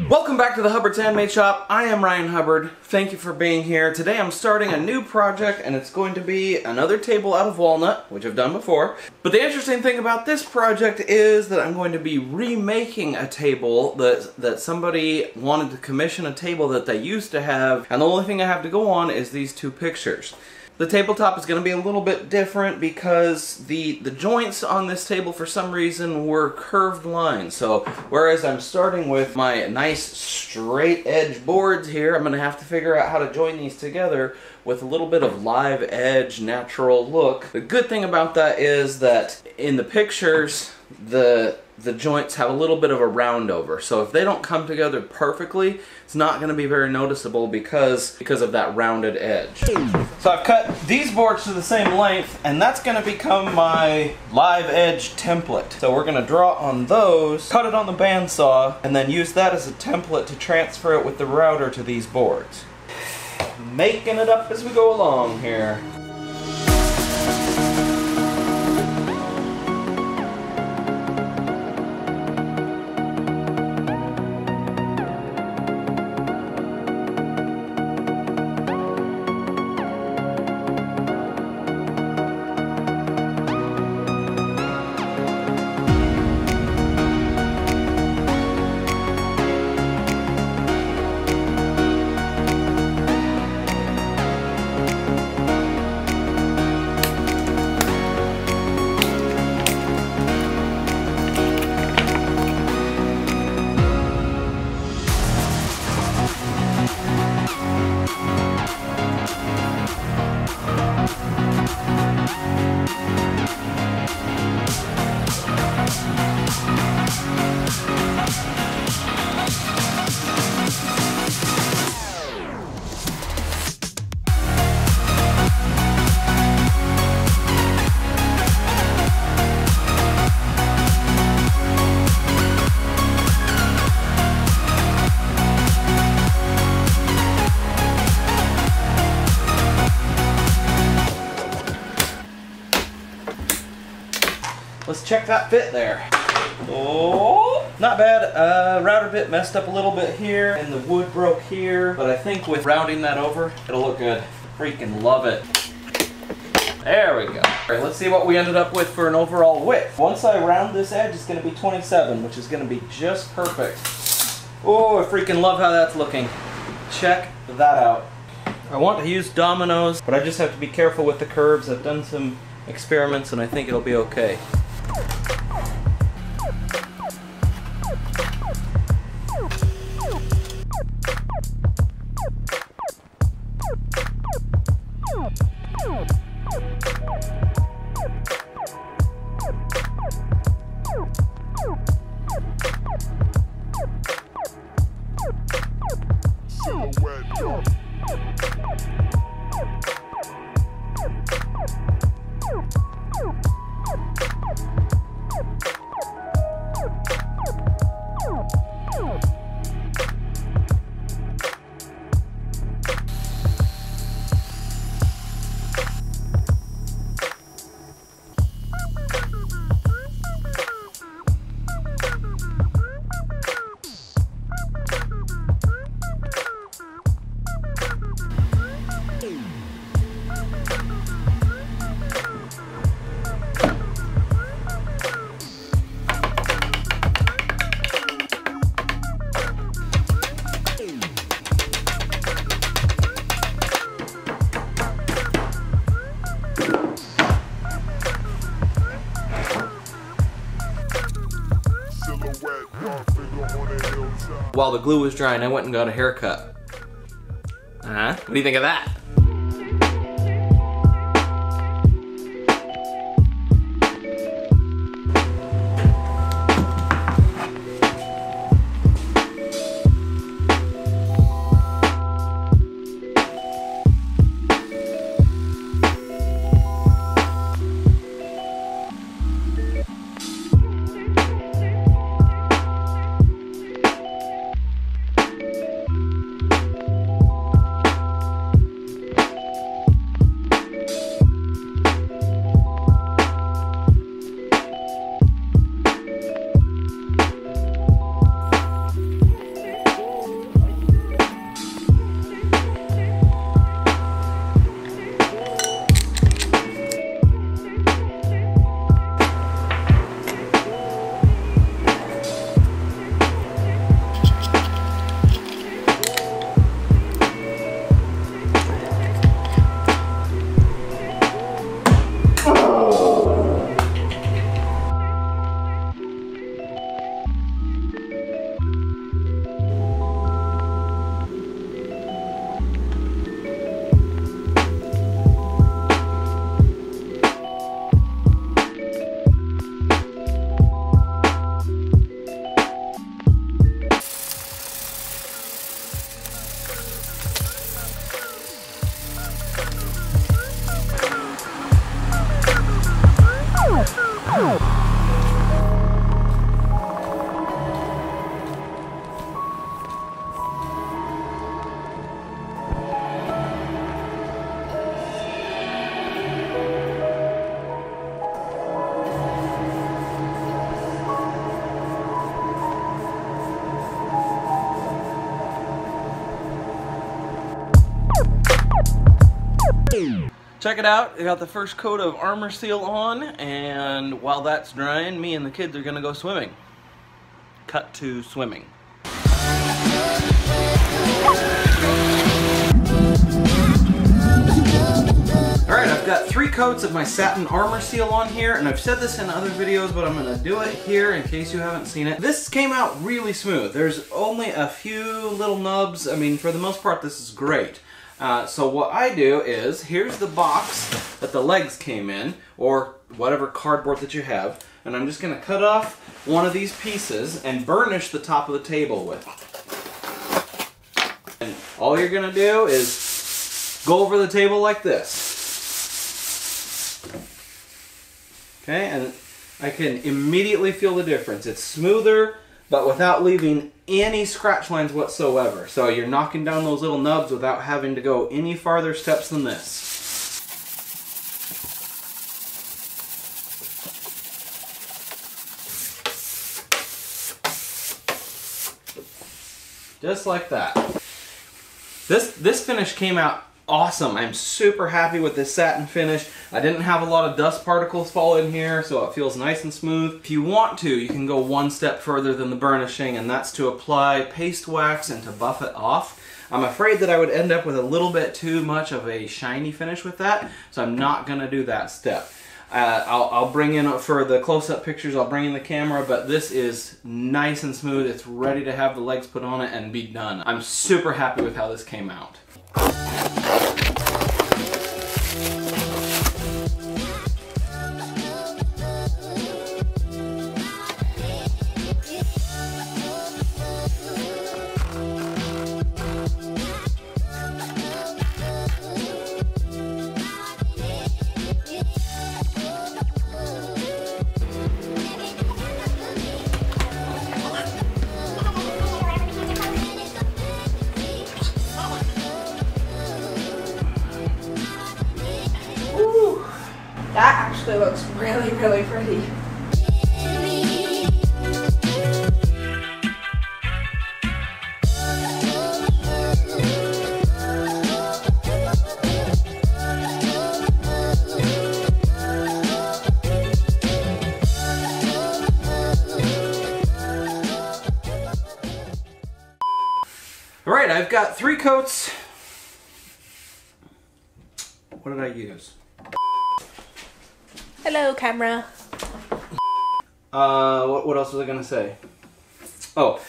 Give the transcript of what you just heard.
Welcome back to the Hubbard's Handmade Shop. I am Ryan Hubbard. Thank you for being here. Today I'm starting a new project and it's going to be another table out of walnut, which I've done before. But the interesting thing about this project is that I'm going to be remaking a table that somebody wanted to commission, a table that they used to have, and the only thing I have to go on is these two pictures. The tabletop is going to be a little bit different because the joints on this table for some reason were curved lines. So whereas I'm starting with my nice straight edge boards here, I'm going to have to figure out how to join these together with a little bit of live edge natural look. The good thing about that is that in the pictures the joints have a little bit of a round over, so if they don't come together perfectly, it's not going to be very noticeable because of that rounded edge. So I've cut these boards to the same length, and that's going to become my live edge template. So we're going to draw on those, cut it on the bandsaw, and then use that as a template to transfer it with the router to these boards. Making it up as we go along here. Let's check that fit there. Oh, not bad. Router bit messed up a little bit here, and the wood broke here, but I think with rounding that over, it'll look good. Freaking love it. There we go. All right, let's see what we ended up with for an overall width. Once I round this edge, it's going to be 27, which is going to be just perfect. Oh, I freaking love how that's looking. Check that out. I want to use dominoes, but I just have to be careful with the curves. I've done some experiments, and I think it'll be okay. While the glue was drying, I went and got a haircut. What do you think of that? Check it out, I got the first coat of armor seal on, and while that's drying, me and the kids are gonna go swimming. Cut to swimming. Alright, I've got 3 coats of my satin armor seal on here, and I've said this in other videos, but I'm going to do it here in case you haven't seen it. This came out really smooth. There's only a few little nubs. I mean, for the most part, this is great. So what I do is, here's the box that the legs came in, or whatever cardboard that you have, and I'm just going to cut off one of these pieces and burnish the top of the table with. And all you're going to do is go over the table like this. Okay, and I can immediately feel the difference. It's smoother, but without leaving any scratch lines whatsoever. So you're knocking down those little nubs without having to go any farther steps than this. Just like that. This finish came out awesome. I'm super happy with this satin finish. I didn't have a lot of dust particles fall in here, so it feels nice and smooth. If you want to, you can go one step further than the burnishing, and that's to apply paste wax and to buff it off. I'm afraid that I would end up with a little bit too much of a shiny finish with that, so I'm not going to do that step. I'll bring in, for the close-up pictures, I'll bring in the camera, but this is nice and smooth. It's ready to have the legs put on it and be done. I'm super happy with how this came out. That actually looks really, really pretty. All right, I've got 3 coats. What did I use? Hello, camera. What else was I gonna say? Oh,